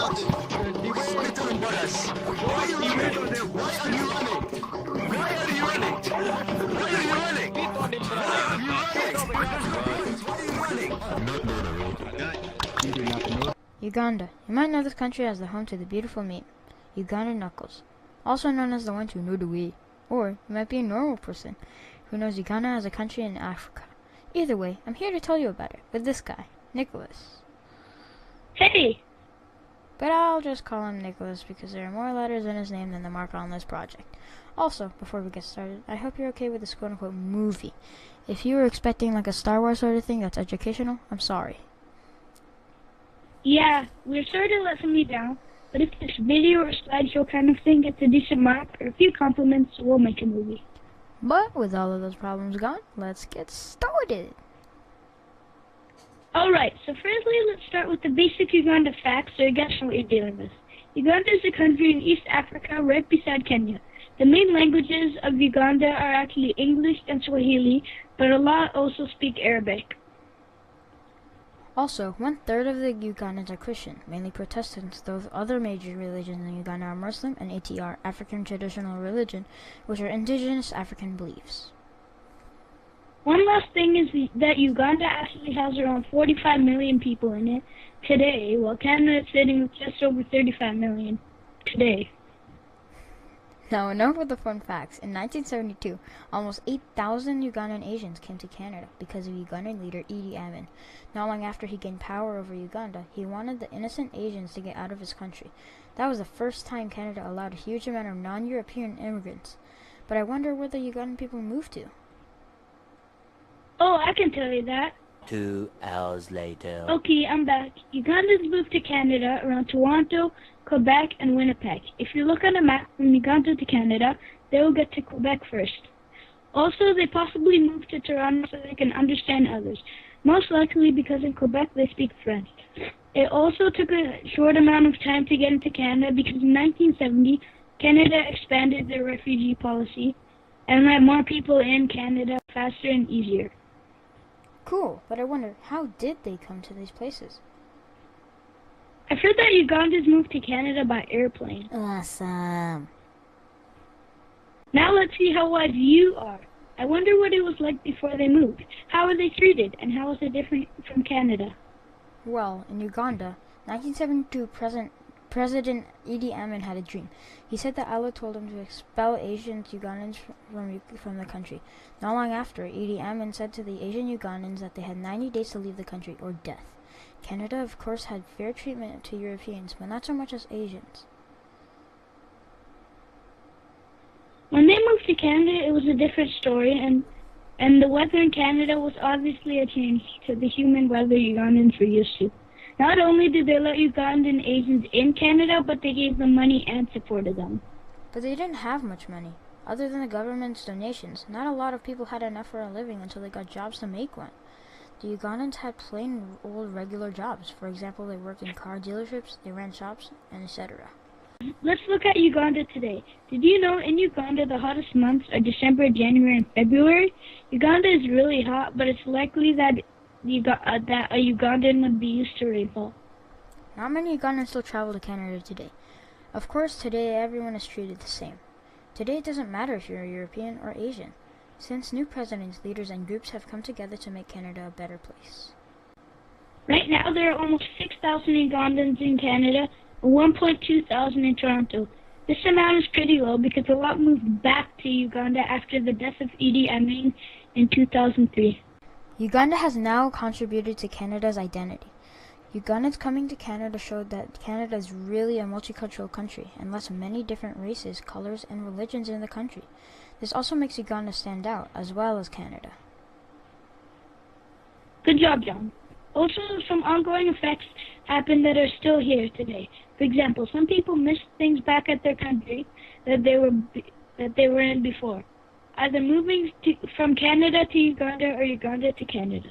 not? Spit on brothers. Why are you running? Why are you running? Why are you running? Why are you running? Why are you running? Why are you running? Uganda. You might know this country as the home to the beautiful meme, Ugandan knuckles, also known as the ones who know the way. Or you might be a normal person who knows Uganda as a country in Africa. Either way, I'm here to tell you about it with this guy, Nicholas. Hey! But I'll just call him Nicholas because there are more letters in his name than the marker on this project. Also, before we get started, I hope you're okay with this quote-unquote movie. If you were expecting like a Star Wars sort of thing that's educational, I'm sorry. Yeah, we're sorry to let somebody down, but if this video or slideshow kind of thing gets a decent mark or a few compliments, we'll make a movie. But with all of those problems gone, let's get started. Alright, so firstly, let's start with the basic Uganda facts so you guys know what you're dealing with. Uganda is a country in East Africa right beside Kenya. The main languages of Uganda are actually English and Swahili, but a lot also speak Arabic. Also, 1/3 of the Ugandans are Christian, mainly Protestants, though other major religions in Uganda are Muslim and ATR, African Traditional Religion, which are indigenous African beliefs. One last thing is that Uganda actually has around 45 million people in it today, while Canada is sitting with just over 35 million today. Now, enough with the fun facts. In 1972, almost 8,000 Ugandan Asians came to Canada because of Ugandan leader Idi Amin. Not long after he gained power over Uganda, he wanted the innocent Asians to get out of his country. That was the first time Canada allowed a huge amount of non-European immigrants. But I wonder where the Ugandan people moved to. Oh, I can tell you that. 2 hours later. Okay, I'm back. Ugandans moved to Canada around Toronto, Quebec, and Winnipeg. If you look on a map from Uganda to Canada, they will get to Quebec first. Also, they possibly moved to Toronto so they can understand others, most likely because in Quebec they speak French. It also took a short amount of time to get into Canada because in 1970, Canada expanded their refugee policy and let more people in Canada faster and easier. Cool, but I wonder, how did they come to these places? I've heard that Ugandans moved to Canada by airplane. Awesome. Now let's see how wise you are. I wonder what it was like before they moved. How were they treated, and how was it different from Canada? Well, in Uganda, 1972 President Idi Amin had a dream. He said that Allah told him to expel Asian Ugandans from the country. Not long after, Idi Amin said to the Asian Ugandans that they had 90 days to leave the country or death. Canada, of course, had fair treatment to Europeans, but not so much as Asians. When they moved to Canada, it was a different story, and the weather in Canada was obviously a change to the humid weather Ugandans were used to. Not only did they let Ugandan Asians in Canada, but they gave them money and supported them. But they didn't have much money. Other than the government's donations, not a lot of people had enough for a living until they got jobs to make one. The Ugandans had plain old regular jobs. For example, they worked in car dealerships, they ran shops, and etc. Let's look at Uganda today. Did you know in Uganda the hottest months are December, January, and February? Uganda is really hot, but it's likely that a Ugandan would be used to rainfall. Not many Ugandans still travel to Canada today. Of course, today everyone is treated the same. Today it doesn't matter if you're European or Asian, since new presidents, leaders, and groups have come together to make Canada a better place. Right now there are almost 6,000 Ugandans in Canada and 1.2 thousand in Toronto. This amount is pretty low because a lot moved back to Uganda after the death of Idi Amin in 2003. Uganda has now contributed to Canada's identity. Ugandans coming to Canada showed that Canada is really a multicultural country and lets many different races, colors, and religions in the country. This also makes Uganda stand out, as well as Canada. Good job, John. Also, some ongoing effects happen that are still here today. For example, some people miss things back at their country that they were in before, either moving from Canada to Uganda or Uganda to Canada.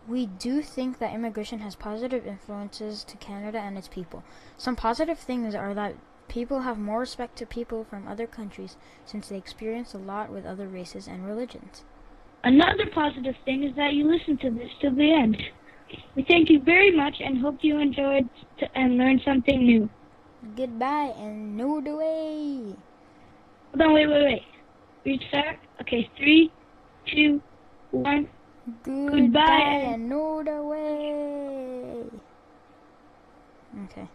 We do think that immigration has positive influences to Canada and its people. Some positive things are that people have more respect to people from other countries since they experience a lot with other races and religions. Another positive thing is that you listen to this till the end. We thank you very much and hope you enjoyed and learned something new. Goodbye and no the way. Hold on, wait. Restart. Okay, 3, 2, 1. Goodbye and no the way. Okay.